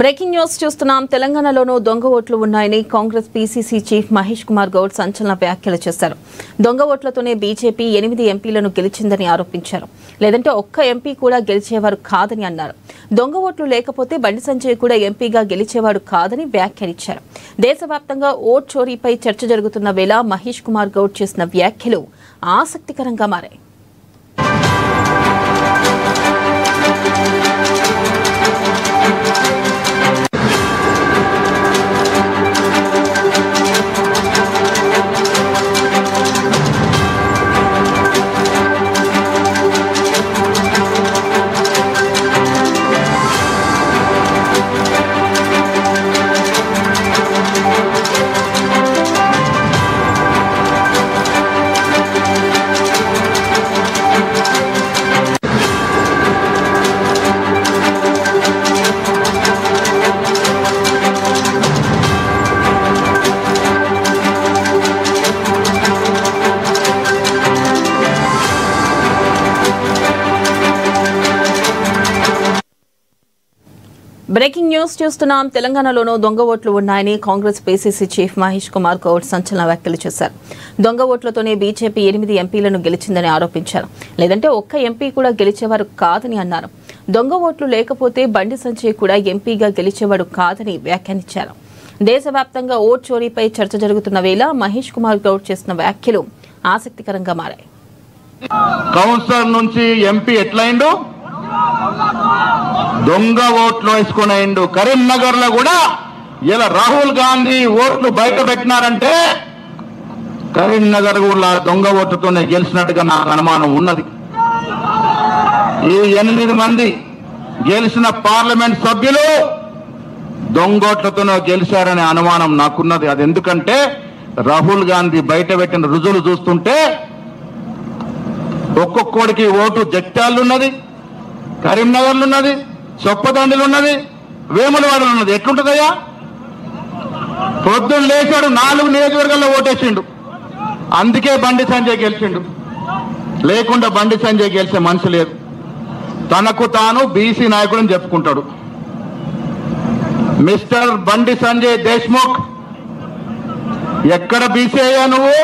Breaking news చూస్తున్నాం. తెలంగాణలోనూ దొంగ ఓట్లు ఉన్నాయని కాంగ్రెస్ పీసీసీ చీఫ్ మహేష్ కుమార్ గౌడ్ సంచలన వ్యాఖ్యలు చేశారు. దొంగ ఓట్లతోనే బీజేపీ 8 ఎంపీలను గెలిచిందని ఆరోపించారు. లేదంటే ఒక్క ఎంపీ కూడా గెలిచేవారు కాదని అన్నారు. దొంగ ఓట్లు లేకపోతే బండి సంజయ్ కూడా ఎంపీగా గెలిచేవాడు కాదని వ్యాఖ్యానించారు. దేశవ్యాప్తంగా ఓట్ చోరీపై చర్చ జరుగుతున్న వేళ మహేష్ కుమార్ గౌడ్ చేసిన వ్యాఖ్యలు ఆసక్తికరంగా మారాయి. బ్రేకింగ్ న్యూస్ చూస్తున్నాం. తెలంగాణలోనూ దొంగ ఓట్లు ఉన్నాయని కాంగ్రెస్ పీసీసీ చీఫ్ మహేష్ కుమార్ గౌడ్ సంచలన వ్యాఖ్యలు చేశారు. దొంగ ఓట్లతోనే బీజేపీ 8 ఎంపీలను గెలిచిందని ఆరోపించారు. లేదంటే ఒక్క ఎంపీ కూడా గెలిచేవారు కాదని అన్నారు. దొంగ ఓట్లు లేకపోతే బండి సంజయ్ కూడా ఎంపీగా గెలిచేవాడు కాదని వ్యాఖ్యానించారు. దేశవ్యాప్తంగా ఓట్ చోరీపై చర్చ జరుగుతున్న వేళ మహేష్ కుమార్ గౌడ్ చేసిన వ్యాఖ్యలు ఆసక్తికరంగా మారాయి. కౌన్సిలర్ నుంచి ఎంపీ ఎట్లయిండు? దొంగ ఓట్లు వేసుకునేండు. కరీంనగర్ లో కూడా ఇలా రాహుల్ గాంధీ ఓట్లు బయట పెట్టినారంటే కరీంనగర్ కూడా దొంగ ఓట్లతోనే గెలిచినట్టుగా నాకు అనుమానం ఉన్నది. ఈ 8 మంది గెలిచిన పార్లమెంట్ సభ్యులు దొంగ ఓట్లతోనే గెలిచారనే అనుమానం నాకున్నది. అది ఎందుకంటే రాహుల్ గాంధీ బయట పెట్టిన రుజువులు చూస్తుంటే ఒక్కొక్కడికి ఓటు జగిత్యాలలో ఉన్నది, కరీంనగర్లో ఉన్నది, చొప్పదండిలో ఉన్నది, వేములవాడలో ఉన్నది. ఎట్లుంటుందయ్యా? పొద్దున్న లేచాడు 4 నియోజకవర్గాల్లో ఓటేసిండు. అందుకే బండి సంజయ్ గెలిచిండు. లేకుండా బండి సంజయ్ గెలిచే మనిషి లేదు. తనకు తాను బీసీ నాయకుడని చెప్పుకుంటాడు. మిస్టర్ బండి సంజయ్ దేశ్ముఖ్, ఎక్కడ బీసీ అయ్యా నువ్వు?